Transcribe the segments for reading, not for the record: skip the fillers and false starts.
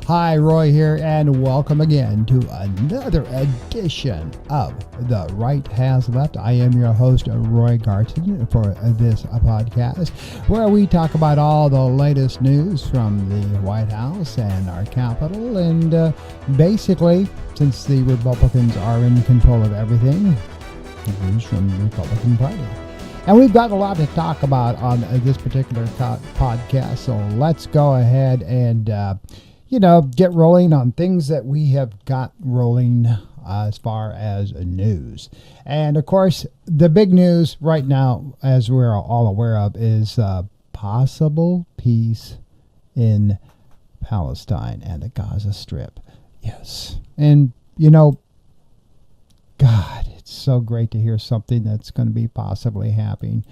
Hi, Roy here, and welcome again to another edition of The Right Has Left. I am your host, Roy Garton, for this podcast, where we talk about all the latest news from the White House and our Capitol, and basically, since the Republicans are in control of everything, news from the Republican Party. And we've got a lot to talk about on this particular podcast, so let's go ahead and get rolling on things that we have got rolling as far as news. And of course, the big news right now, as we're all aware of, is possible peace in Palestine and the Gaza Strip. Yes. And, God, it's so great to hear something that's going to be possibly happening.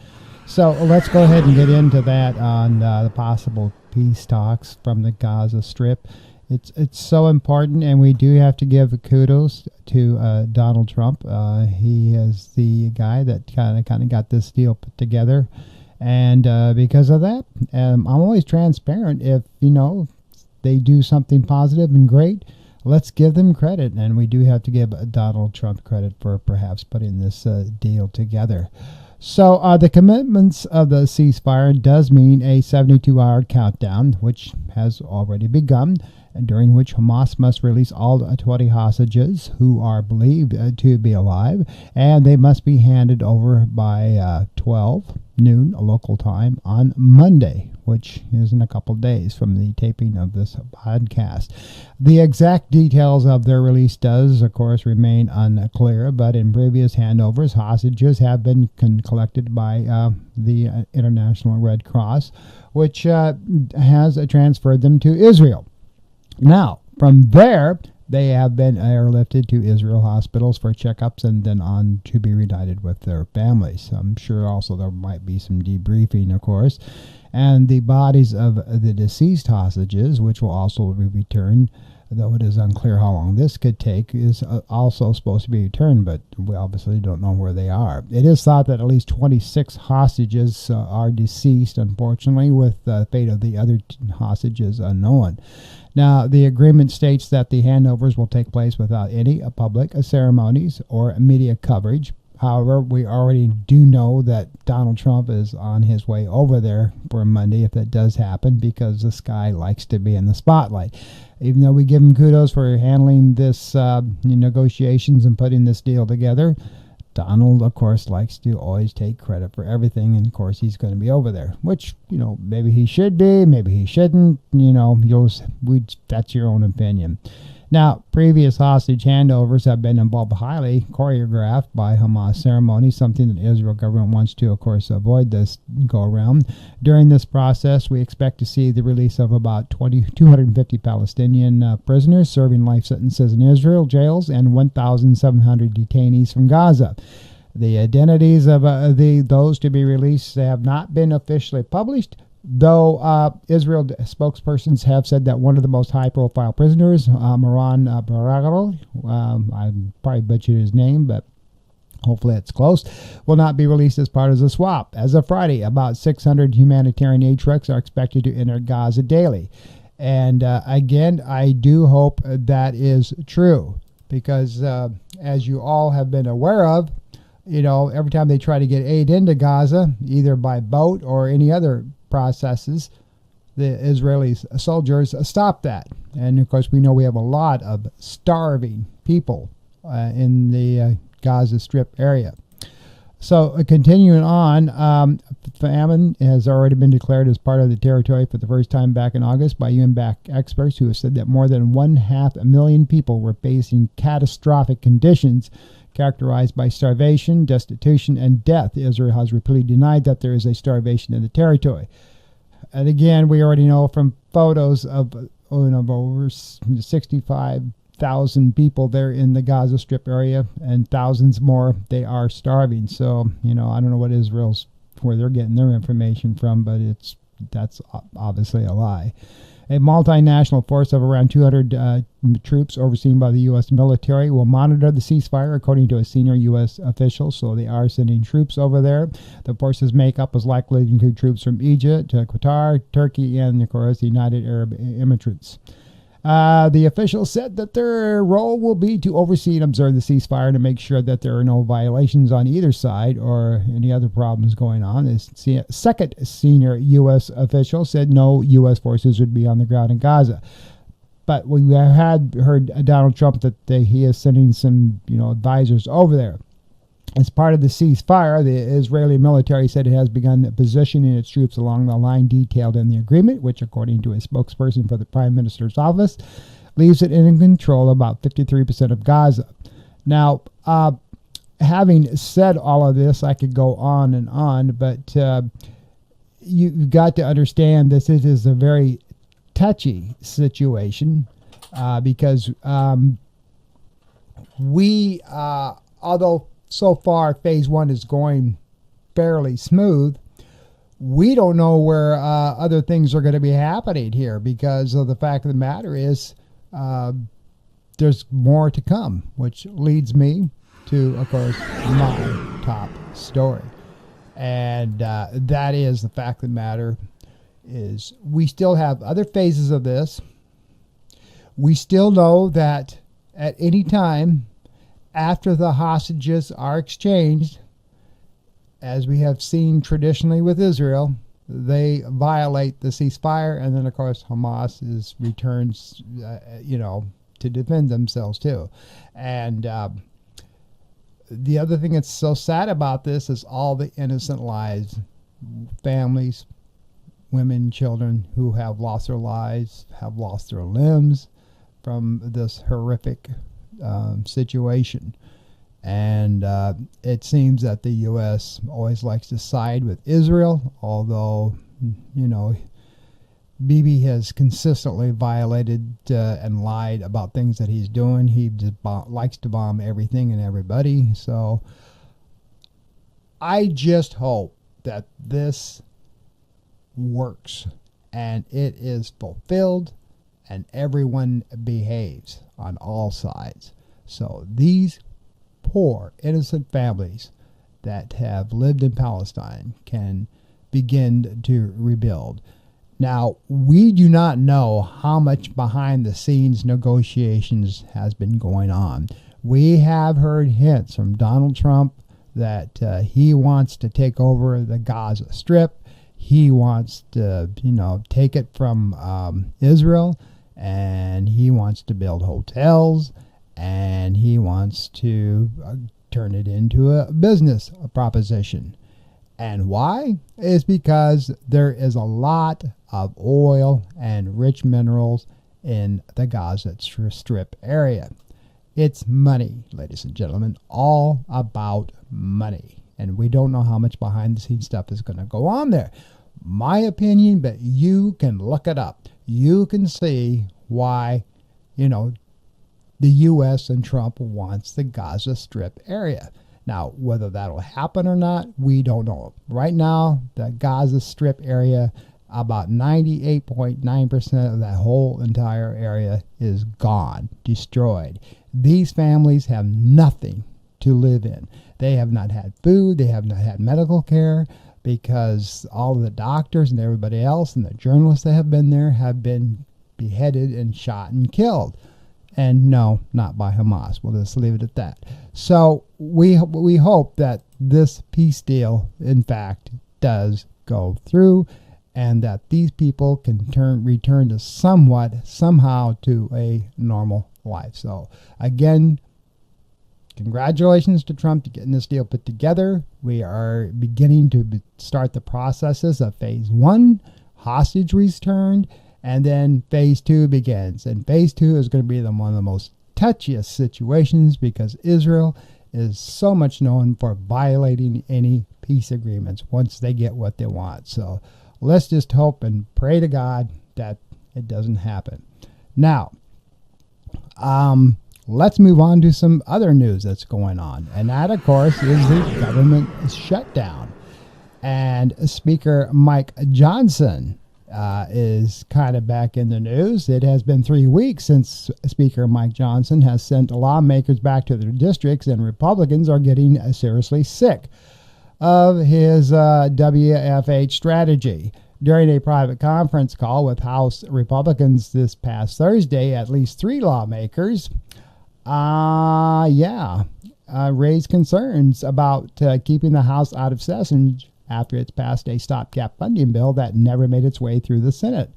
So let's go ahead and get into that on the possible peace talks from the Gaza Strip. It's so important, and we do have to give kudos to Donald Trump. He is the guy that kind of got this deal put together, and because of that, I'm always transparent. If they do something positive and great, let's give them credit, and we do have to give Donald Trump credit for perhaps putting this deal together. So the commitments of the ceasefire does mean a 72-hour countdown, which has already begun, during which Hamas must release all 20 hostages who are believed to be alive, and they must be handed over by 12 noon local time on Monday, which is in a couple days from the taping of this podcast. The exact details of their release does, of course, remain unclear, but in previous handovers, hostages have been collected by the International Red Cross, which has transferred them to Israel. Now, from there, they have been airlifted to Israel hospitals for checkups and then on to be reunited with their families. I'm sure also there might be some debriefing, of course. And the bodies of the deceased hostages, which will also be returned, though it is unclear how long this could take, is also supposed to be returned, but we obviously don't know where they are. It is thought that at least 26 hostages are deceased, unfortunately, with the fate of the other hostages unknown. Now, the agreement states that the handovers will take place without any public ceremonies or media coverage. However, we already do know that Donald Trump is on his way over there for Monday if that does happen, because this guy likes to be in the spotlight. Even though we give him kudos for handling this negotiations and putting this deal together, Donald, of course, likes to always take credit for everything, and of course he's going to be over there, which, maybe he should be, maybe he shouldn't, that's your own opinion. Now, previous hostage handovers have been involved highly choreographed by Hamas ceremonies, something that the Israel government wants to, of course, avoid this go-around. During this process, we expect to see the release of about 250 Palestinian prisoners serving life sentences in Israel jails and 1,700 detainees from Gaza. The identities of those to be released have not been officially published, though Israel spokespersons have said that one of the most high-profile prisoners, Moran Baragel, I probably butchered his name, but hopefully it's close, will not be released as part of the swap. As of Friday, about 600 humanitarian aid trucks are expected to enter Gaza daily. And again, I do hope that is true, because as you all have been aware of, every time they try to get aid into Gaza, either by boat or any other processes, the Israeli soldiers stop that. And of course, we know we have a lot of starving people in the Gaza Strip area. So continuing on, famine has already been declared as part of the territory for the first time back in August by UN-backed experts who have said that more than 500,000 people were facing catastrophic conditions characterized by starvation, destitution, and death. Israel has repeatedly denied that there is a starvation in the territory. And again, we already know from photos of over 65,000 people there in the Gaza Strip area, and thousands more, they are starving. So, I don't know where they're getting their information from, but that's obviously a lie. A multinational force of around 200 troops overseen by the U.S. military will monitor the ceasefire, according to a senior U.S. official, so they are sending troops over there. The force's makeup is likely to include troops from Egypt, Qatar, Turkey, and, of course, the United Arab Emirates. The officials said that their role will be to oversee and observe the ceasefire to make sure that there are no violations on either side or any other problems going on. The second senior U.S. official said no U.S. forces would be on the ground in Gaza. But we had heard Donald Trump that he is sending some, advisors over there. As part of the ceasefire, the Israeli military said it has begun positioning its troops along the line detailed in the agreement, which, according to a spokesperson for the Prime Minister's office, leaves it in control of about 53% of Gaza. Now, having said all of this, I could go on and on, but you've got to understand this is a very touchy situation because although so far phase one is going fairly smooth, we don't know where other things are going to be happening here because of the fact of the matter is there's more to come, which leads me to, of course, my top story. And that is the fact of the matter is we still have other phases of this. We still know that at any time after the hostages are exchanged, as we have seen traditionally with Israel, they violate the ceasefire, and then of course Hamas returns, to defend themselves too. And the other thing that's so sad about this is all the innocent lives, families, women, children who have lost their lives, have lost their limbs from this horrific situation. And it seems that the U.S. always likes to side with Israel, although, Bibi has consistently violated and lied about things that he's doing. He just likes to bomb everything and everybody. So I just hope that this works and it is fulfilled and everyone behaves on all sides. So these poor innocent families that have lived in Palestine can begin to rebuild. Now, we do not know how much behind the scenes negotiations has been going on. We have heard hints from Donald Trump that he wants to take over the Gaza Strip. He wants to, take it from Israel, and he wants to build hotels, and he wants to turn it into a business proposition. And why? Is because there is a lot of oil and rich minerals in the Gaza Strip area. It's money, ladies and gentlemen, all about money. And we don't know how much behind the scenes stuff is going to go on there. My opinion, but you can look it up. You can see why, the U.S. and Trump wants the Gaza Strip area. Now, whether that'll happen or not, we don't know. Right now, the Gaza Strip area, about 98.9% of that whole entire area is gone, destroyed. These families have nothing to live in. They have not had food. They have not had medical care because all of the doctors and everybody else and the journalists that have been there have been beheaded and shot and killed. And no, not by Hamas. We'll just leave it at that. So we hope that this peace deal, in fact, does go through and that these people can return to somehow to a normal life. So again, congratulations to Trump to getting this deal put together. We are beginning to start the processes of phase one, hostage returned, and then phase two begins. And phase two is going to be one of the most touchiest situations because Israel is so much known for violating any peace agreements once they get what they want. So let's just hope and pray to God that it doesn't happen. Now, let's move on to some other news that's going on. And that, of course, is the government shutdown. And Speaker Mike Johnson is kind of back in the news. It has been 3 weeks since Speaker Mike Johnson has sent lawmakers back to their districts, and Republicans are getting seriously sick of his WFH strategy. During a private conference call with House Republicans this past Thursday, at least 3 lawmakers, raised concerns about keeping the House out of session after it's passed a stopgap funding bill that never made its way through the Senate.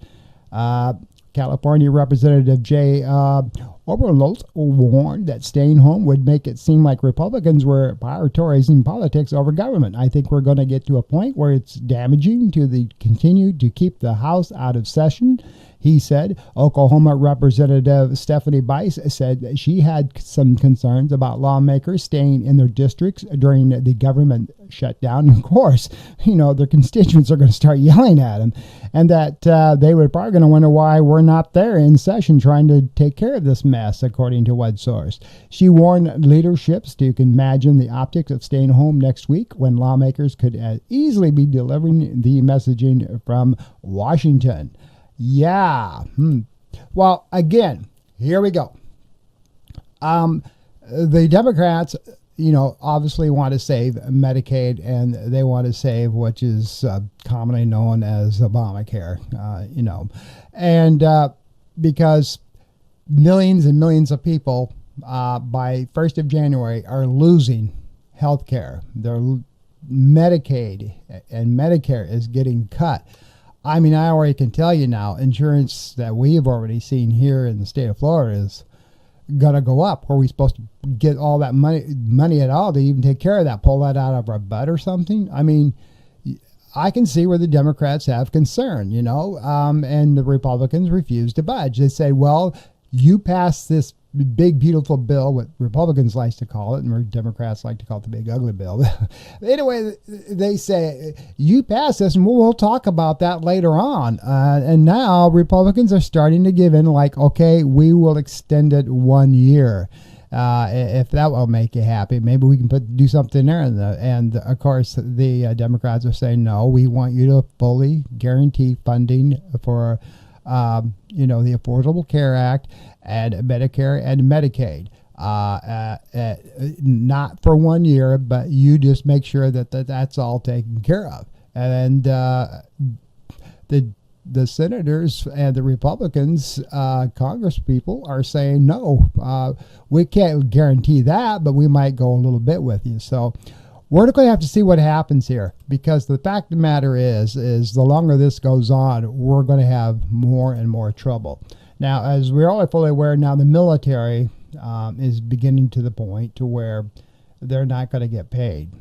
California Representative Jay Oberlolt warned that staying home would make it seem like Republicans were prioritizing politics over government. I think we're going to get to a point where it's damaging to continue to keep the House out of session, he said. Oklahoma Representative Stephanie Bice said that she had some concerns about lawmakers staying in their districts during the government shutdown. Of course, their constituents are going to start yelling at them, and that they were probably going to wonder why we're not there in session trying to take care of this mess, according to one source. She warned leaderships to imagine the optics of staying home next week when lawmakers could easily be delivering the messaging from Washington. Yeah. Well, again, here we go. The Democrats, obviously want to save Medicaid, and they want to save what is commonly known as Obamacare, and because millions and millions of people by 1st of January are losing health care. Their Medicaid and Medicare is getting cut. I mean, I already can tell you now, insurance that we've already seen here in the state of Florida is going to go up. Are we supposed to get all that money at all to even take care of that? Pull that out of our butt or something? I mean, I can see where the Democrats have concern, and the Republicans refuse to budge. They say, well, you passed this big, beautiful bill, what Republicans like to call it, and Democrats like to call it the big, ugly bill. Anyway, they say, you passed this, and we'll talk about that later on. And now Republicans are starting to give in, like, okay, we will extend it 1 year. If that will make you happy, maybe we can do something there. And of course, the Democrats are saying, no, we want you to fully guarantee funding for the Affordable Care Act and Medicare and Medicaid. Not for 1 year, but you just make sure that's all taken care of. And the senators and the Republicans, Congress people, are saying, no, we can't guarantee that, but we might go a little bit with you. So we're going to have to see what happens here, because the fact of the matter is the longer this goes on, we're going to have more and more trouble. Now, as we're all fully aware now, the military is beginning to the point to where they're not going to get paid,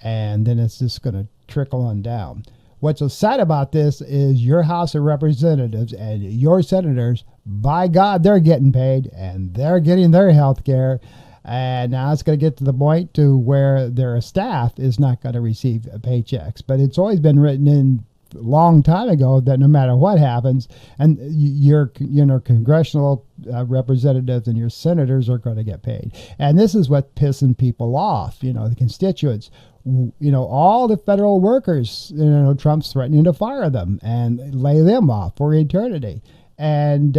and then it's just going to trickle on down. What's so sad about this is your House of Representatives and your senators, by God, they're getting paid, and they're getting their health care. And now it's going to get to the point to where their staff is not going to receive paychecks. But it's always been written in a long time ago that no matter what happens, and your congressional representatives and your senators are going to get paid. And this is what pissing people off, the constituents. All the federal workers, Trump's threatening to fire them and lay them off for eternity. And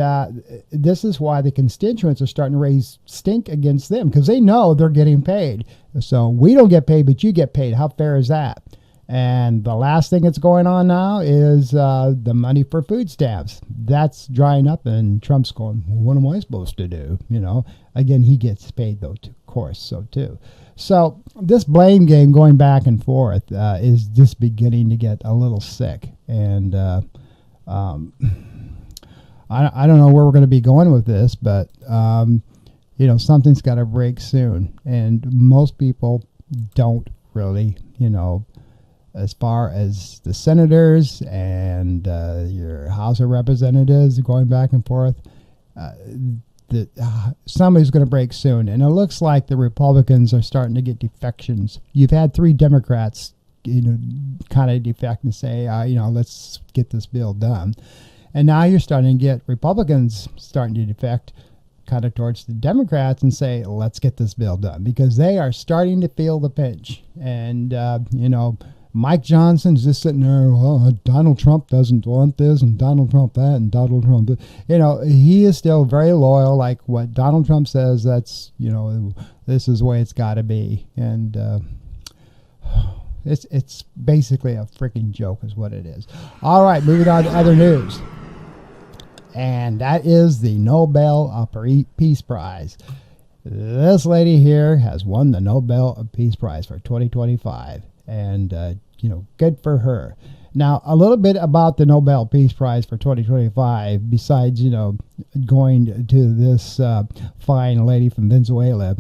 this is why the constituents are starting to raise stink against them, because they know they're getting paid. So we don't get paid, but you get paid. How fair is that? And the last thing that's going on now is the money for food stamps. That's drying up, and Trump's going, what am I supposed to do? Again, he gets paid, though, of course, so too. So this blame game going back and forth is just beginning to get a little sick. And I don't know where we're going to be going with this, but, something's got to break soon. And most people don't really, as far as the senators and your House of Representatives going back and forth, somebody's going to break soon. And it looks like the Republicans are starting to get defections. You've had 3 Democrats, kind of defect and say, let's get this bill done. And now you're starting to get Republicans starting to defect kind of towards the Democrats and say, let's get this bill done, because they are starting to feel the pinch. And, Mike Johnson's just sitting there, Donald Trump doesn't want this, and Donald Trump that, and Donald Trump. He is still very loyal. Like what Donald Trump says, that's, this is the way it's got to be. And It's basically a freaking joke is what it is. All right, moving on to other news. And that is the Nobel Peace Prize. This lady here has won the Nobel Peace Prize for 2025. And, good for her. Now, a little bit about the Nobel Peace Prize for 2025, besides, going to this fine lady from Venezuela.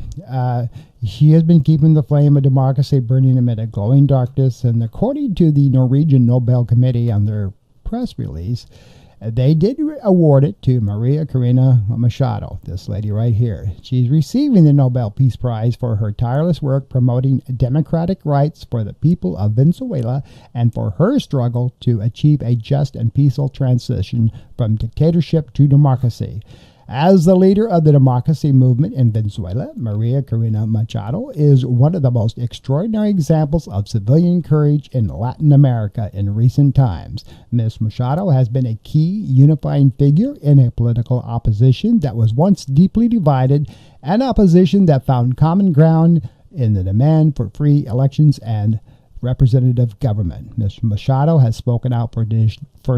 She has been keeping the flame of democracy burning amid a glowing darkness. And according to the Norwegian Nobel Committee on their press release, they did award it to Maria Corina Machado, this lady right here. She's receiving the Nobel Peace Prize for her tireless work promoting democratic rights for the people of Venezuela and for her struggle to achieve a just and peaceful transition from dictatorship to democracy. As the leader of the democracy movement in Venezuela, Maria Corina Machado is one of the most extraordinary examples of civilian courage in Latin America in recent times. Ms. Machado has been a key unifying figure in a political opposition that was once deeply divided, an opposition that found common ground in the demand for free elections and representative government. Ms. Machado has spoken out for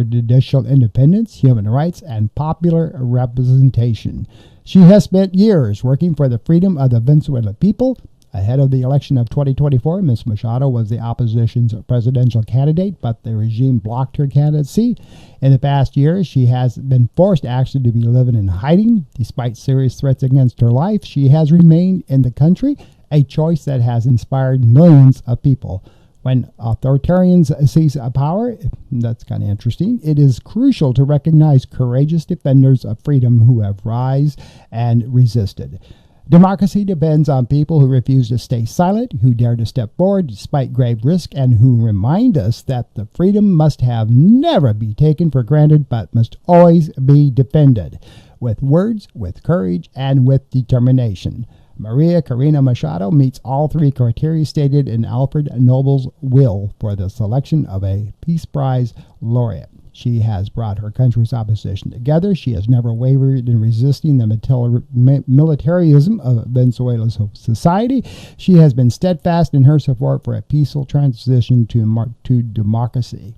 judicial independence, human rights, and popular representation. She has spent years working for the freedom of the Venezuelan people. Ahead of the election of 2024, Ms. Machado was the opposition's presidential candidate, but the regime blocked her candidacy. In the past year, she has been forced actually to be living in hiding. Despite serious threats against her life, she has remained in the country, a choice that has inspired millions of people. When authoritarians seize power, that's kind of interesting, it is crucial to recognize courageous defenders of freedom who have risen and resisted. Democracy depends on people who refuse to stay silent, who dare to step forward despite grave risk, and who remind us that the freedom must have never be taken for granted but must always be defended, with words, with courage, and with determination. Maria Corina Machado meets all three criteria stated in Alfred Nobel's will for the selection of a Peace Prize laureate. She has brought her country's opposition together. She has never wavered in resisting the militarism of Venezuela's society. She has been steadfast in her support for a peaceful transition to democracy.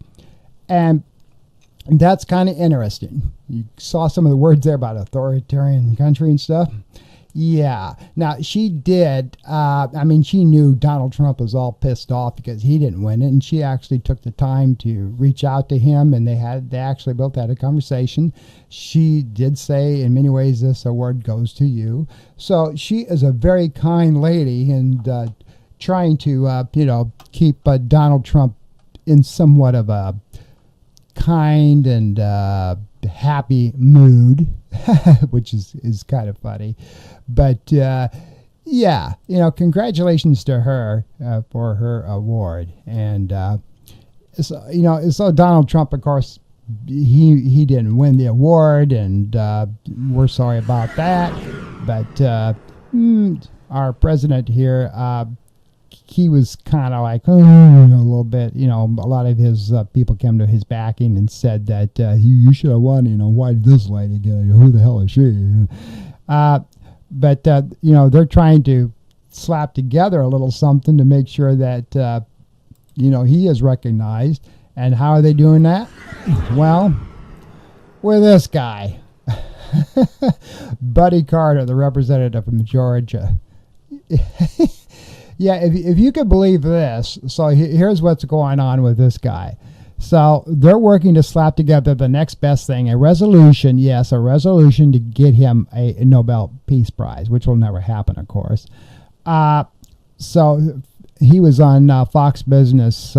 And that's kind of interesting. You saw some of the words there about authoritarian country and stuff. Yeah. Now, she did. She knew Donald Trump was all pissed off because he didn't win it, and she actually took the time to reach out to him, and they actually both had a conversation. She did say, in many ways, this award goes to you. So she is a very kind lady, and trying to, keep Donald Trump in somewhat of a kind and happy mood, which is kind of funny. But congratulations to her for her award. And so Donald Trump, of course, he didn't win the award, and we're sorry about that. But our president here, he was kind of like, a little bit, a lot of his people came to his backing and said that you should have won, why did this lady get it? Who the hell is she? But they're trying to slap together a little something to make sure that, he is recognized. And how are they doing that? Well, with this guy, Buddy Carter, the representative from Georgia. Yeah, if you could believe this, so here's what's going on with this guy. So they're working to slap together the next best thing, a resolution to get him a Nobel Peace Prize, which will never happen, of course. So he was on Fox Business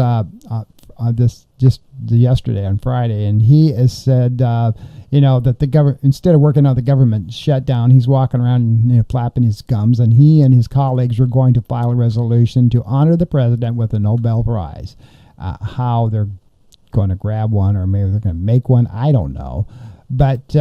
this just yesterday on Friday, and he has said, that the government, instead of working on the government shutdown, he's walking around flapping his gums, and he and his colleagues are going to file a resolution to honor the president with a Nobel Prize. How they're going to grab one, or maybe they're going to make one, I don't know. But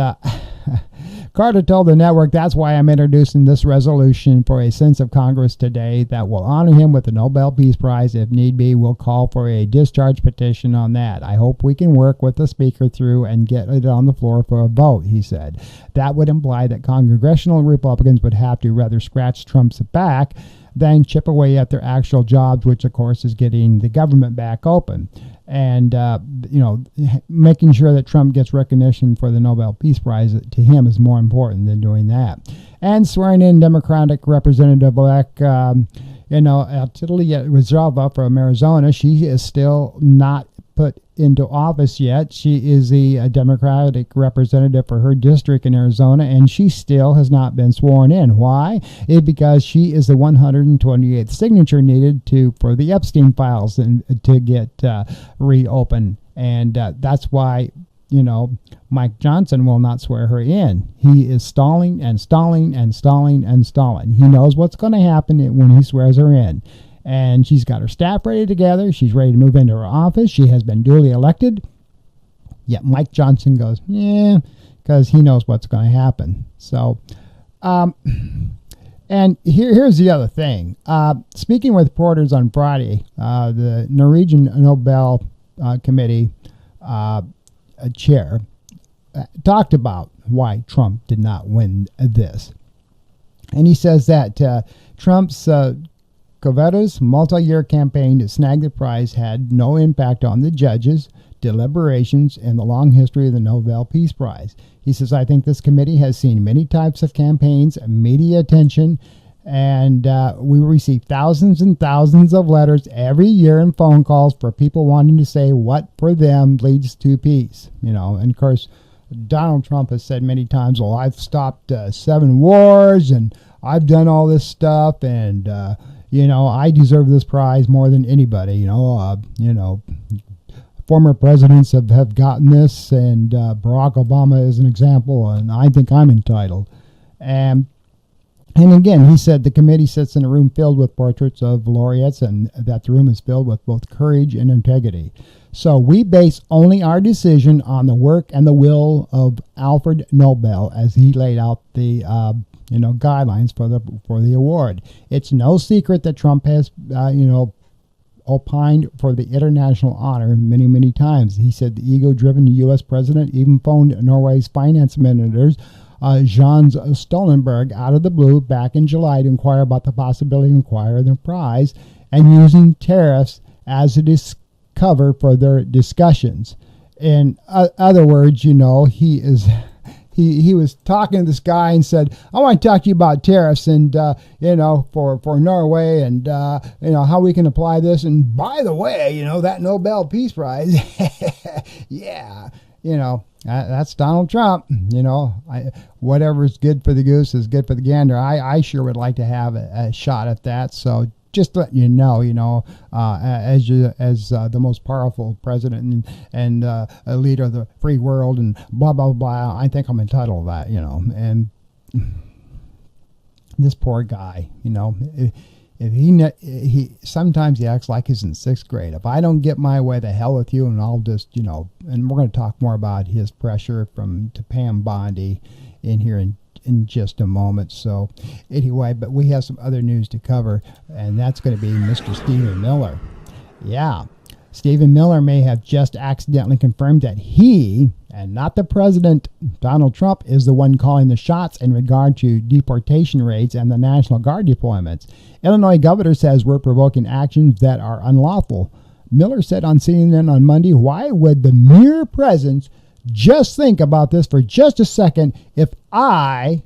Carter told the network, that's why I'm introducing this resolution for a sense of Congress today that will honor him with the Nobel Peace Prize. If need be, we'll call for a discharge petition on that. I hope we can work with the speaker through and get it on the floor for a vote, he said. That would imply that congressional Republicans would have to rather scratch Trump's back than chip away at their actual jobs, which of course is getting the government back open. And, making sure that Trump gets recognition for the Nobel Peace Prize to him is more important than doing that. And swearing in Democratic Representative-elect, Tilia Rizalva from Arizona. She is still not put into office yet. She is the Democratic representative for her district in Arizona, and she still has not been sworn in. Why? Because she is the 128th signature needed for the Epstein files and to get reopened, and that's why Mike Johnson will not swear her in. He is stalling and stalling and stalling and stalling. He knows what's going to happen when he swears her in. And she's got her staff ready together. She's ready to move into her office. She has been duly elected. Yet Mike Johnson goes, yeah, because he knows what's going to happen. So, and here's the other thing. Speaking with reporters on Friday, the Norwegian Nobel Committee chair talked about why Trump did not win this. And he says that Trump's Coveto's multi-year campaign to snag the prize had no impact on the judges, deliberations, and the long history of the Nobel Peace Prize. He says, I think this committee has seen many types of campaigns, media attention, and we receive thousands and thousands of letters every year and phone calls for people wanting to say what for them leads to peace. And of course, Donald Trump has said many times, well, I've stopped 7 wars and I've done all this stuff, and I deserve this prize more than anybody. Former presidents have gotten this, and Barack Obama is an example, and I think I'm entitled. And again, he said the committee sits in a room filled with portraits of laureates, and that the room is filled with both courage and integrity. So we base only our decision on the work and the will of Alfred Nobel as he laid out the guidelines for the award. It's no secret that Trump has opined for the international honor many, many times. He said the ego-driven U.S. president even phoned Norway's finance ministers Jens Stoltenberg out of the blue back in July to inquire about the possibility of acquiring the prize and using tariffs as a cover for their discussions. In other words, he was talking to this guy and said, I want to talk to you about tariffs and, for Norway and, how we can apply this. And by the way, that Nobel Peace Prize, yeah, that's Donald Trump. Whatever's good for the goose is good for the gander. I sure would like to have a shot at that. So just to let you know, as the most powerful president and a leader of the free world and blah, blah, blah, I think I'm entitled to that, And this poor guy, if he sometimes he acts like he's in 6th grade. If I don't get my way, the hell with you, and I'll just, and we're going to talk more about his pressure to Pam Bondi in here in just a moment. So anyway, but we have some other news to cover, and that's going to be Mr. Stephen Miller. Yeah, Stephen Miller may have just accidentally confirmed that he, and not the president, Donald Trump, is the one calling the shots in regard to deportation raids and the National Guard deployments. Illinois governor says we're provoking actions that are unlawful. Miller said on CNN on Monday, why would the mere presence just think about this for just a second if I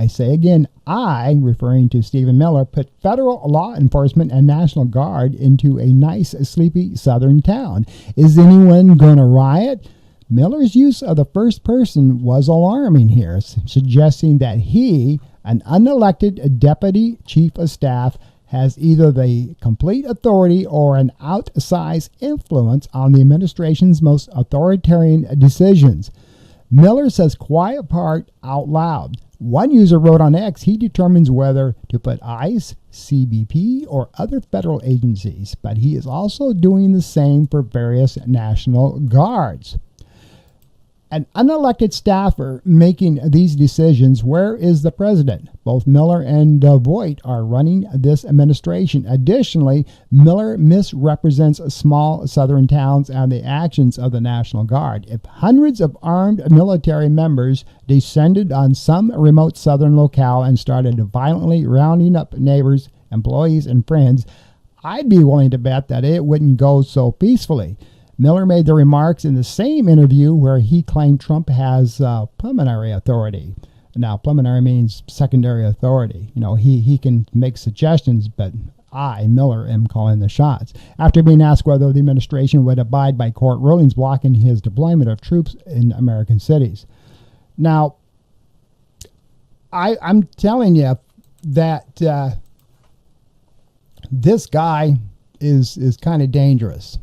say again, I, referring to Stephen Miller, put federal law enforcement and National Guard into a nice, sleepy southern town. Is anyone going to riot? Miller's use of the first person was alarming here, suggesting that he, an unelected deputy chief of staff, has either the complete authority or an outsized influence on the administration's most authoritarian decisions. Miller says quiet part out loud. One user wrote on X he determines whether to put ICE, CBP, or other federal agencies, but he is also doing the same for various National Guards. An unelected staffer making these decisions. Where is the president? Both Miller and Voigt are running this administration. Additionally, Miller misrepresents small southern towns and the actions of the National Guard. If hundreds of armed military members descended on some remote southern locale and started violently rounding up neighbors, employees, and friends, I'd be willing to bet that it wouldn't go so peacefully. Miller made the remarks in the same interview where he claimed Trump has preliminary authority. Now, preliminary means secondary authority. He can make suggestions, but I, Miller, am calling the shots. After being asked whether the administration would abide by court rulings blocking his deployment of troops in American cities. Now, I'm telling you that this guy is kind of dangerous.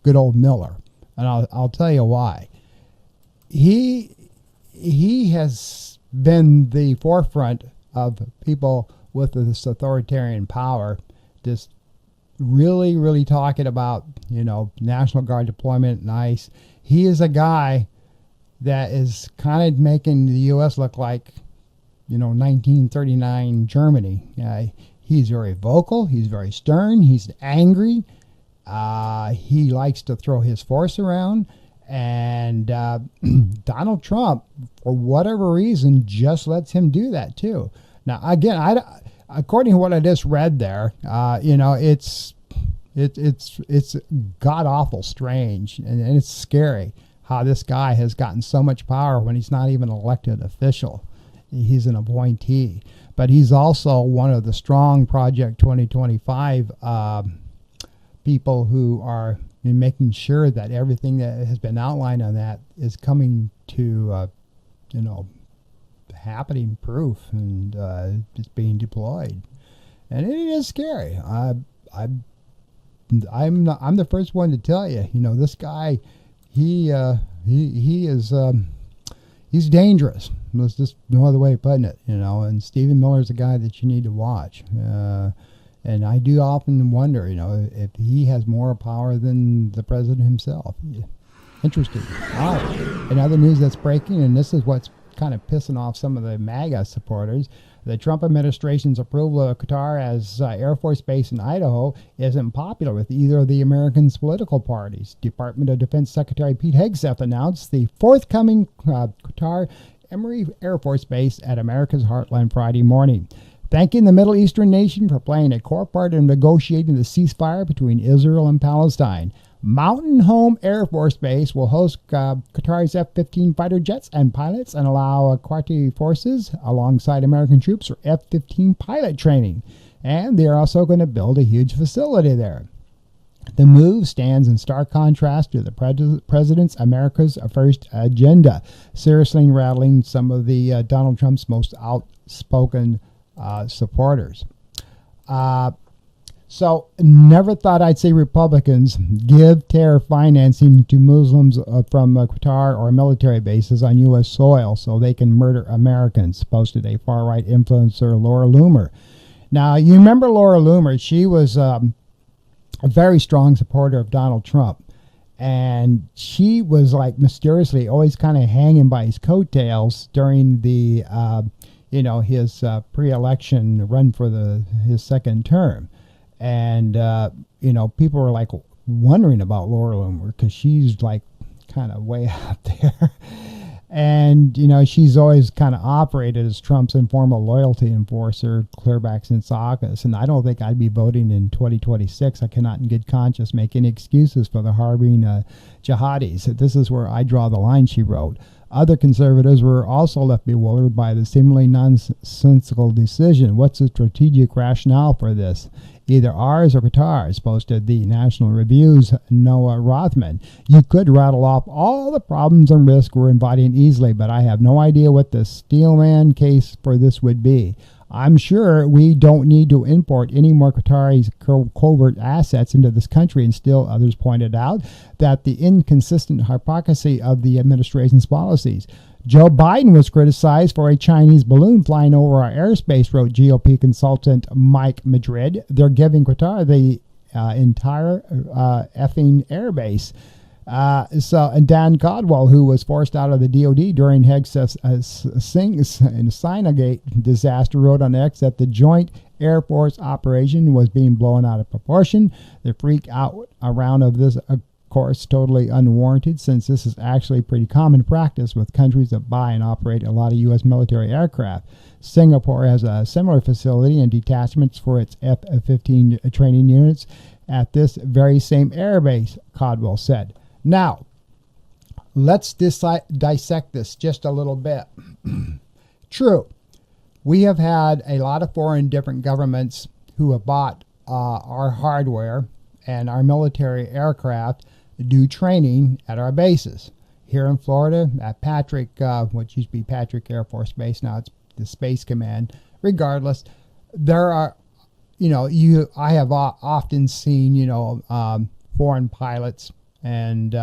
Good old Miller, and I'll tell you why. He has been the forefront of people with this authoritarian power, just really talking about National Guard deployment and ICE. He is a guy that is kind of making the U.S. look like 1939 Germany. He's very vocal. He's very stern. He's angry. He likes to throw his force around, and Donald Trump, for whatever reason, just lets him do that too. Now, again, according to what I just read there, it's god awful strange, and it's scary how this guy has gotten so much power when he's not even an elected official. He's an appointee, but he's also one of the strong Project 2025 people who are making sure that everything that has been outlined on that is coming to, happening proof and just being deployed, and it is scary. I'm the first one to tell you. This guy, he is he's dangerous. There's just no other way of putting it. And Stephen Miller's a guy that you need to watch. And I do often wonder, if he has more power than the president himself. Interesting. All right. In other news that's breaking, and this is what's kind of pissing off some of the MAGA supporters, the Trump administration's approval of Qatar as Air Force Base in Idaho isn't popular with either of the Americans' political parties. Department of Defense Secretary Pete Hegseth announced the forthcoming Qatar Emory Air Force Base at America's Heartland Friday morning, thanking the Middle Eastern nation for playing a core part in negotiating the ceasefire between Israel and Palestine. Mountain Home Air Force Base will host Qatar's F-15 fighter jets and pilots and allow Qatari forces alongside American troops for F-15 pilot training. And they're also going to build a huge facility there. The move stands in stark contrast to the president's America's First agenda, seriously rattling some of the Donald Trump's most outspoken supporters. So never thought I'd see Republicans give terror financing to Muslims from Qatar or military bases on U.S. soil so they can murder Americans, posted a far-right influencer, Laura Loomer. Now, you remember Laura Loomer. She was a very strong supporter of Donald Trump. And she was like mysteriously always kind of hanging by his coattails during the, his pre-election run for his second term. And, people were like wondering about Laura Loomer because she's like kind of way out there. And, she's always kind of operated as Trump's informal loyalty enforcer clear back since August. And I don't think I'd be voting in 2026. I cannot in good conscience make any excuses for the harboring jihadis. This is where I draw the line, she wrote. Other conservatives were also left bewildered by the seemingly nonsensical decision. What's the strategic rationale for this? Either ours or Qatar's, posted the National Review's Noah Rothman. You could rattle off all the problems and risks we're inviting easily, but I have no idea what the steelman case for this would be. I'm sure we don't need to import any more Qatari covert assets into this country, and still others pointed out that the inconsistent hypocrisy of the administration's policies. Joe Biden was criticized for a Chinese balloon flying over our airspace, wrote GOP consultant Mike Madrid. They're giving Qatar the entire effing airbase. And Dan Caldwell, who was forced out of the DOD during Heg's Sinagate disaster, wrote on X that the joint Air Force operation was being blown out of proportion. The freak out around of this, of course, totally unwarranted, since this is actually pretty common practice with countries that buy and operate a lot of U.S. military aircraft. Singapore has a similar facility and detachments for its F-15 training units at this very same airbase, Caldwell said. Now, let's dissect this just a little bit. True, we have had a lot of foreign different governments who have bought our hardware and our military aircraft do training at our bases. Here in Florida, at Patrick, what used to be Patrick Air Force Base, now it's the Space Command. Regardless, there are, I have often seen, foreign pilots and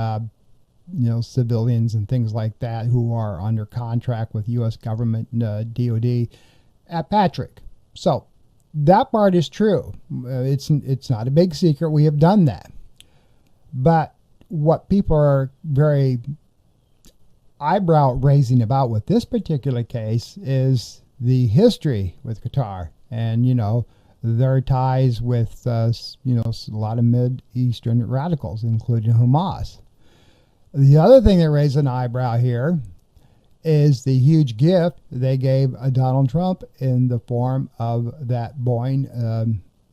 civilians and things like that who are under contract with U.S. government, DOD, at Patrick. So that part is true. It's not a big secret. We have done that. But what people are very eyebrow raising about with this particular case is the history with Qatar and, their ties with, a lot of Mid-Eastern radicals, including Hamas. The other thing that raised an eyebrow here is the huge gift they gave Donald Trump in the form of that Boeing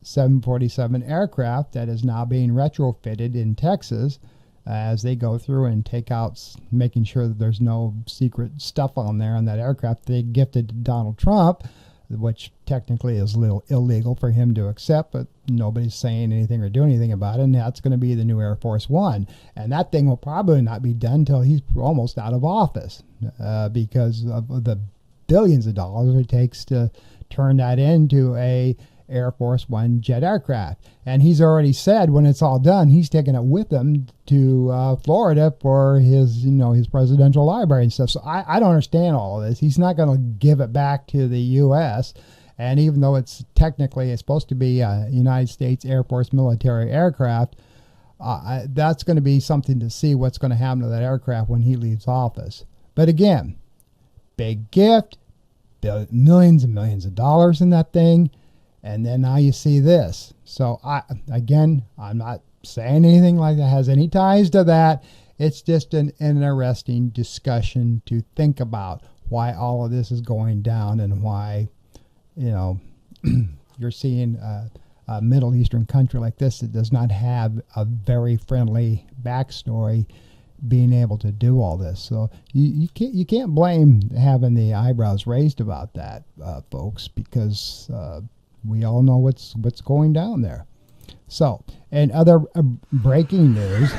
747 aircraft that is now being retrofitted in Texas as they go through and take out, making sure that there's no secret stuff on there on that aircraft they gifted to Donald Trump, which technically is a little illegal for him to accept, but nobody's saying anything or doing anything about it, and that's going to be the new Air Force One. And that thing will probably not be done until he's almost out of office because of the billions of dollars it takes to turn that into a Air Force One jet aircraft. And he's already said when it's all done, he's taking it with him to Florida for his, his presidential library and stuff. So I don't understand all of this. He's not going to give it back to the U.S. And even though it's supposed to be a United States Air Force military aircraft, that's going to be something to see what's going to happen to that aircraft when he leaves office. But again, big gift, millions and millions of dollars in that thing. And then now you see this. So I'm not saying anything like that has any ties to that. It's just an interesting discussion to think about why all of this is going down and why, you're seeing a Middle Eastern country like this that does not have a very friendly backstory being able to do all this. So you can't blame having the eyebrows raised about that, folks, because we all know what's going down there. So, and other breaking news,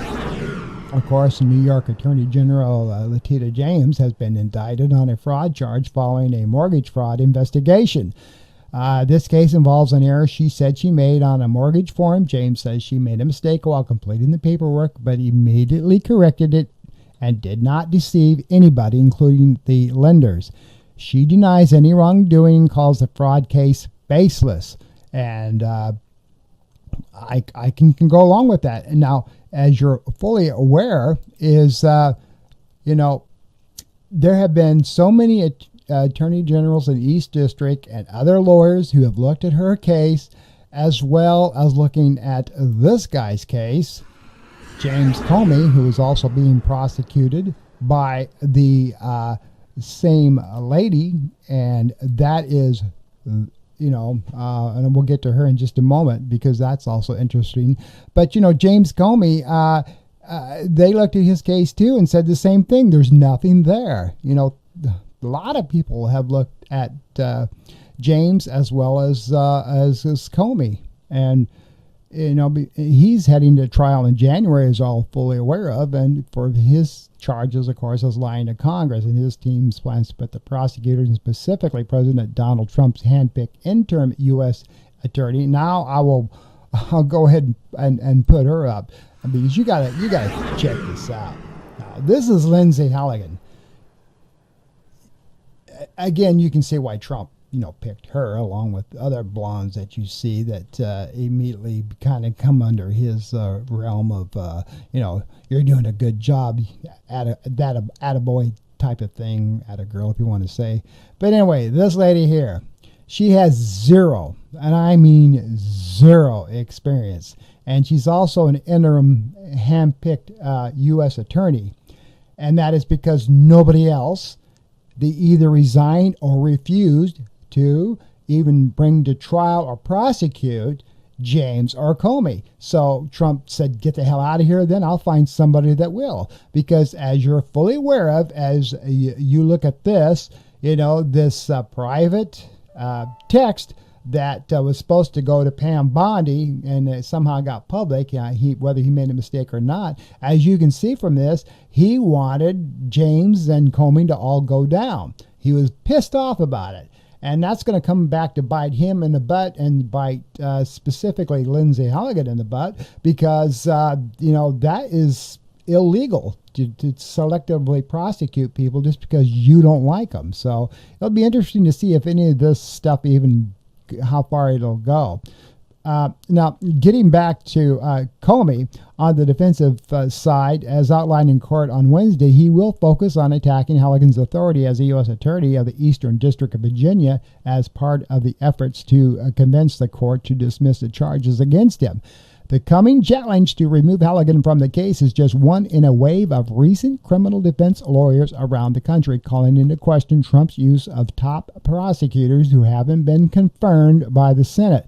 of course, New York Attorney General Letitia James has been indicted on a fraud charge following a mortgage fraud investigation. This case involves an error she said she made on a mortgage form. James says she made a mistake while completing the paperwork, but immediately corrected it and did not deceive anybody, including the lenders. She denies any wrongdoing and calls the fraud case baseless, and I can go along with that. And now, as you're fully aware, is there have been so many attorney generals in East District and other lawyers who have looked at her case, as well as looking at this guy's case, James Comey, who is also being prosecuted by the same lady, and that is and we'll get to her in just a moment because that's also interesting. But, James Comey, they looked at his case too and said the same thing. There's nothing there. A lot of people have looked at James as well as Comey. And, he's heading to trial in January, as all fully aware of, and for his charges, of course, is lying to Congress, and his team's plans to put the prosecutors, and specifically President Donald Trump's handpicked interim U.S. attorney. Now I'll go ahead and put her up because you gotta check this out. This is Lindsay Halligan. Again, you can see why Trump picked her along with other blondes that you see that immediately kind of come under his realm of, you're doing a good job at a boy type of thing, at a girl if you want to say. But anyway, this lady here, she has zero, and I mean zero experience. And she's also an interim hand-picked U.S. attorney. And that is because nobody else, they either resigned or refused to even bring to trial or prosecute James or Comey. So Trump said, get the hell out of here, then I'll find somebody that will. Because as you're fully aware of, as you look at this, this private text that was supposed to go to Pam Bondi and it somehow got public, whether he made a mistake or not, as you can see from this, he wanted James and Comey to all go down. He was pissed off about it. And that's going to come back to bite him in the butt and bite specifically Lindsay Halligan in the butt because, that is illegal to selectively prosecute people just because you don't like them. So it'll be interesting to see if any of this stuff even how far it'll go. Now, getting back to Comey, on the defensive side, as outlined in court on Wednesday, he will focus on attacking Halligan's authority as a U.S. attorney of the Eastern District of Virginia as part of the efforts to convince the court to dismiss the charges against him. The coming challenge to remove Halligan from the case is just one in a wave of recent criminal defense lawyers around the country calling into question Trump's use of top prosecutors who haven't been confirmed by the Senate.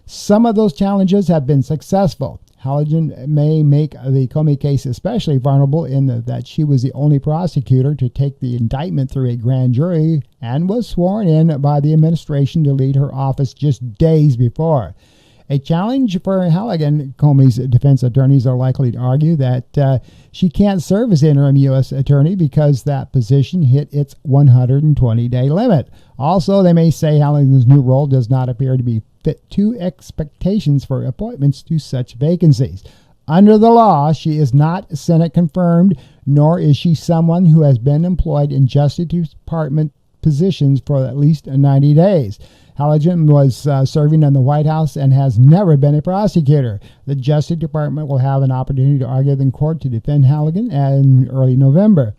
Some of those challenges have been successful. Halligan may make the Comey case especially vulnerable in that she was the only prosecutor to take the indictment through a grand jury and was sworn in by the administration to lead her office just days before. A challenge for Halligan, Comey's defense attorneys are likely to argue that she can't serve as interim U.S. attorney because that position hit its 120-day limit. Also, they may say Halligan's new role does not appear to be fit to expectations for appointments to such vacancies. Under the law, she is not Senate confirmed, nor is she someone who has been employed in Justice Department positions for at least 90 days. Halligan was serving in the White House and has never been a prosecutor. The Justice Department will have an opportunity to argue in court to defend Halligan in early November.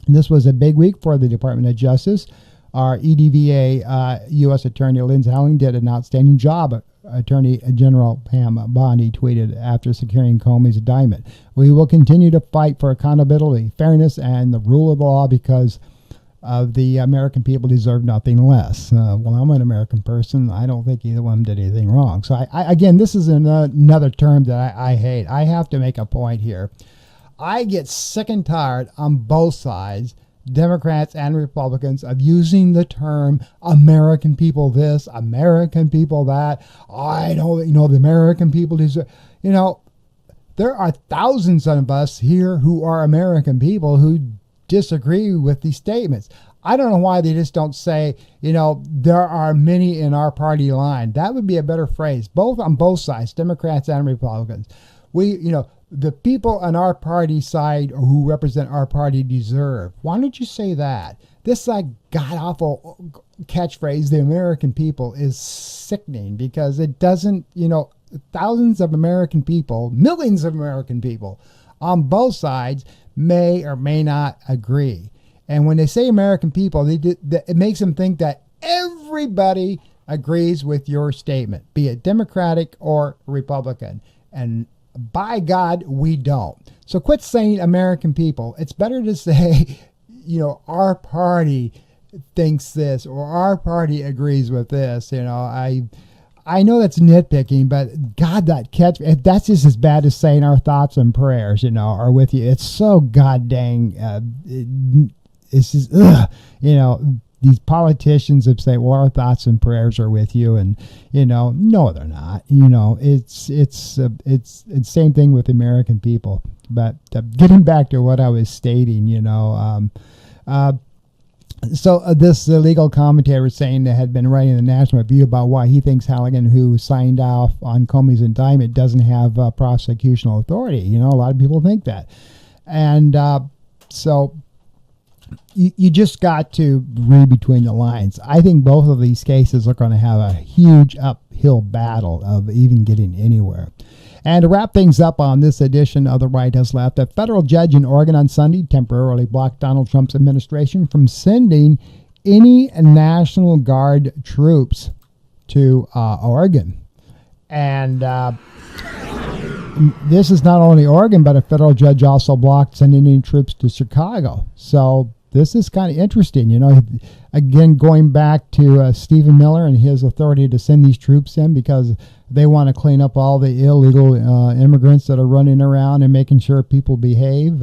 This was a big week for the Department of Justice. Our EDVA U.S. Attorney Lindsay Halligan did an outstanding job. Attorney General Pam Bondi tweeted after securing Comey's indictment. We will continue to fight for accountability, fairness, and the rule of law because of the American people deserve nothing less. Well, I'm an American person. I don't think either one did anything wrong. So, again, this is another term that I hate. I have to make a point here. I get sick and tired on both sides, Democrats and Republicans, of using the term American people this, American people that. I know, the American people deserve, there are thousands of us here who are American people who disagree with these statements. I don't know why they just don't say, there are many in our party line. That would be a better phrase, both on both sides, Democrats and Republicans. The people on our party side or who represent our party deserve. Why don't you say that? This god-awful catchphrase, the American people, is sickening because it doesn't, thousands of American people, millions of American people on both sides may or may not agree. And when they say American people, it makes them think that everybody agrees with your statement, be it Democratic or Republican. And by God, we don't. So quit saying American people. It's better to say, our party thinks this or our party agrees with this. I know that's nitpicking, but God, that's just as bad as saying our thoughts and prayers, are with you. It's so god dang, it's just, these politicians that say, well, our thoughts and prayers are with you. And, no, they're not. It's same thing with the American people. But getting back to what I was stating, So this legal commentator was saying that had been writing the National Review about why he thinks Halligan, who signed off on Comey's indictment, doesn't have prosecutional authority. A lot of people think that. And so you just got to read between the lines. I think both of these cases are going to have a huge uphill battle of even getting anywhere. And to wrap things up on this edition of The Right Has Left, a federal judge in Oregon on Sunday temporarily blocked Donald Trump's administration from sending any National Guard troops to Oregon. And this is not only Oregon, but a federal judge also blocked sending any troops to Chicago. So this is kind of interesting. You know, again, going back to Stephen Miller and his authority to send these troops in because they want to clean up all the illegal immigrants that are running around and making sure people behave.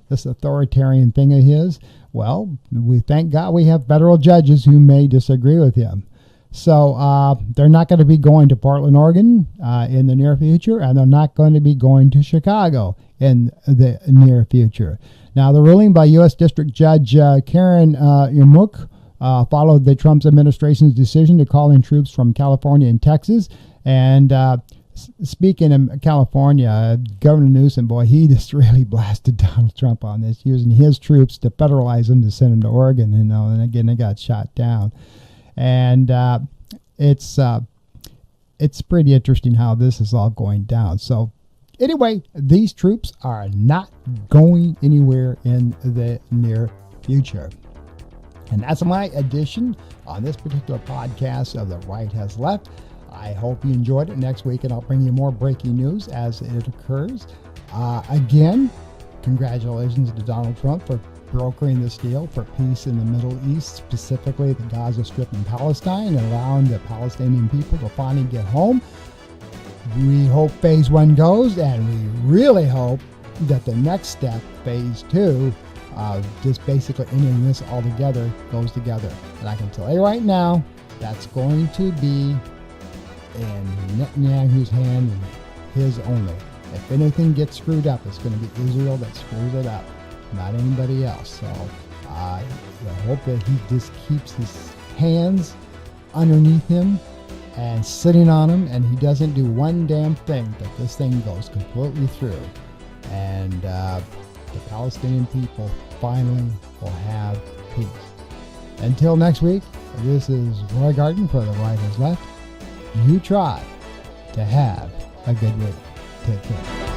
This authoritarian thing of his. Well, we thank God we have federal judges who may disagree with him. So they're not going to be going to Portland, Oregon in the near future, and they're not going to be going to Chicago in the near future. Now, the ruling by U.S. District Judge Karen Yamuk followed the Trump administration's decision to call in troops from California and Texas. And speaking of California, Governor Newsom, boy, he just really blasted Donald Trump on this, using his troops to federalize them to send them to Oregon, you know, and again, they got shot down. And it's pretty interesting how this is all going down. So anyway, these troops are not going anywhere in the near future. And that's my edition on this particular podcast of The Right Has Left. I hope you enjoyed it. Next week, and I'll bring you more breaking news as it occurs. Again, congratulations to Donald Trump for brokering this deal for peace in the Middle East, specifically the Gaza Strip and Palestine, and allowing the Palestinian people to finally get home. We hope phase 1 goes, and we really hope that the next step, phase 2, just basically ending this all together, goes together. And I can tell you right now, that's going to be in Netanyahu's hand and his only. If anything gets screwed up, it's going to be Israel that screws it up, not anybody else. So I hope that he just keeps his hands underneath him and sitting on him, and he doesn't do one damn thing, that this thing goes completely through. And the Palestinian people finally will have peace. Until next week, this is Roy Garden for The Right Has Left. You try to have a good week. Take care.